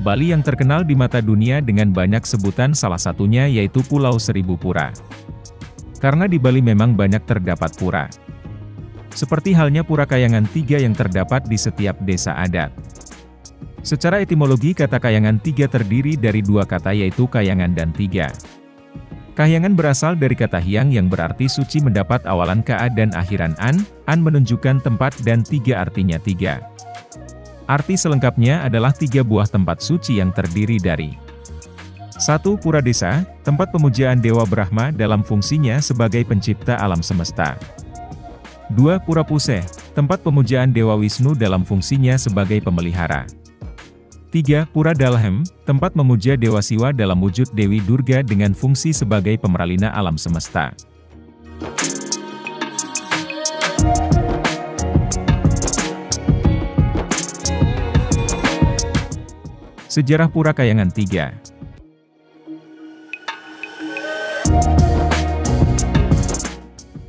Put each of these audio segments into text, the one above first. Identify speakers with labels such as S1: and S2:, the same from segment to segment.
S1: Bali yang terkenal di mata dunia dengan banyak sebutan, salah satunya yaitu Pulau Seribu Pura. Karena di Bali memang banyak terdapat pura. Seperti halnya Pura Kayangan Tiga yang terdapat di setiap desa adat. Secara etimologi kata Kayangan Tiga terdiri dari dua kata yaitu Kayangan dan Tiga. Kahyangan berasal dari kata hyang yang berarti suci mendapat awalan ka dan akhiran an menunjukkan tempat dan tiga artinya tiga. Arti selengkapnya adalah tiga buah tempat suci yang terdiri dari 1. Pura Desa, tempat pemujaan Dewa Brahma dalam fungsinya sebagai pencipta alam semesta. 2. Pura Puseh, tempat pemujaan Dewa Wisnu dalam fungsinya sebagai pemelihara. 3. Pura Dalhem, tempat memuja Dewa Siwa dalam wujud Dewi Durga dengan fungsi sebagai pemeralina alam semesta. Sejarah Pura Kayangan Tiga.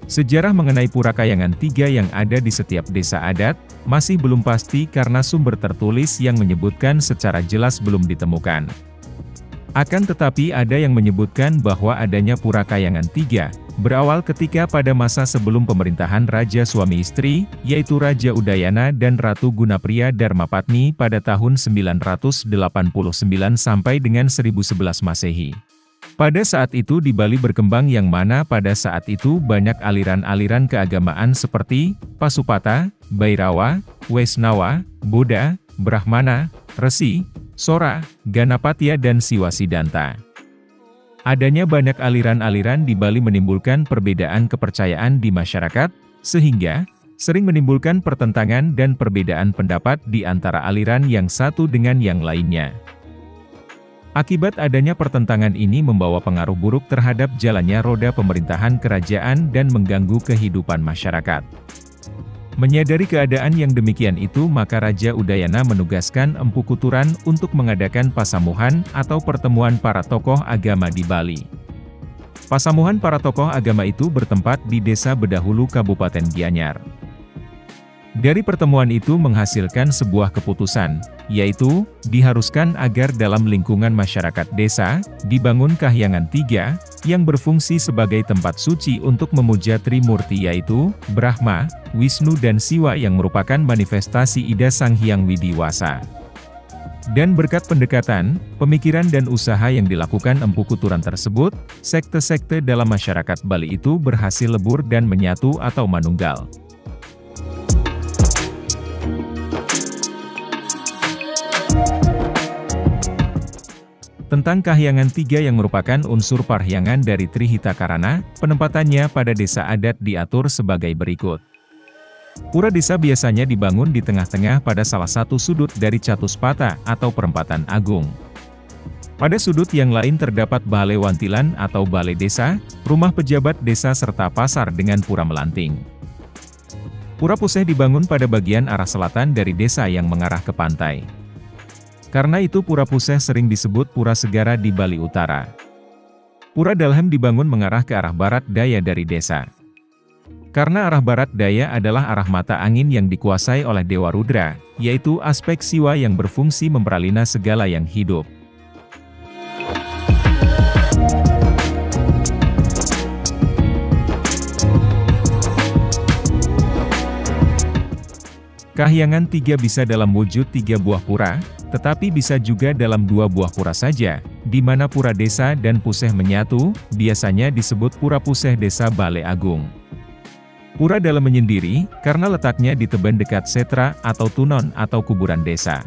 S1: Sejarah mengenai Pura Kayangan Tiga yang ada di setiap desa adat, masih belum pasti karena sumber tertulis yang menyebutkan secara jelas belum ditemukan. Akan tetapi ada yang menyebutkan bahwa adanya Pura Kayangan Tiga, berawal ketika pada masa sebelum pemerintahan Raja Suami Istri, yaitu Raja Udayana dan Ratu Gunapriya Dharmapatni pada tahun 989 sampai dengan 1011 Masehi. Pada saat itu di Bali berkembang yang mana pada saat itu banyak aliran-aliran keagamaan seperti Pasupata, Bhairawa, Waisnawa, Buddha, Brahmana, Resi, Sora, Ganapatya dan Siwasidanta. Adanya banyak aliran-aliran di Bali menimbulkan perbedaan kepercayaan di masyarakat, sehingga sering menimbulkan pertentangan dan perbedaan pendapat di antara aliran yang satu dengan yang lainnya. Akibat adanya pertentangan ini membawa pengaruh buruk terhadap jalannya roda pemerintahan kerajaan dan mengganggu kehidupan masyarakat. Menyadari keadaan yang demikian itu maka Raja Udayana menugaskan Empu Kuturan untuk mengadakan pasamuhan atau pertemuan para tokoh agama di Bali. Pasamuhan para tokoh agama itu bertempat di Desa Bedahulu Kabupaten Gianyar. Dari pertemuan itu menghasilkan sebuah keputusan, yaitu, diharuskan agar dalam lingkungan masyarakat desa, dibangun Kahyangan Tiga, yang berfungsi sebagai tempat suci untuk memuja Trimurti yaitu, Brahma, Wisnu dan Siwa yang merupakan manifestasi Ida Sang Hyang Widiwasa. Dan berkat pendekatan, pemikiran dan usaha yang dilakukan Empu Kuturan tersebut, sekte-sekte dalam masyarakat Bali itu berhasil lebur dan menyatu atau manunggal. Tentang Kahyangan Tiga yang merupakan unsur parhyangan dari Trihita Karana, penempatannya pada desa adat diatur sebagai berikut. Pura desa biasanya dibangun di tengah-tengah pada salah satu sudut dari Catuspata atau perempatan agung. Pada sudut yang lain terdapat Balai Wantilan atau balai desa, rumah pejabat desa serta pasar dengan pura melanting. Pura Puseh dibangun pada bagian arah selatan dari desa yang mengarah ke pantai. Karena itu Pura Puseh sering disebut Pura Segara di Bali Utara. Pura Dalhem dibangun mengarah ke arah barat daya dari desa. Karena arah barat daya adalah arah mata angin yang dikuasai oleh Dewa Rudra, yaitu aspek Siwa yang berfungsi memperalina segala yang hidup. Kahyangan Tiga bisa dalam wujud 3 buah pura, tetapi bisa juga dalam 2 buah pura saja, di mana Pura Desa dan Puseh menyatu, biasanya disebut Pura Puseh Desa Balai Agung. Pura Dalem menyendiri, karena letaknya di tebing dekat setra atau tunon atau kuburan desa.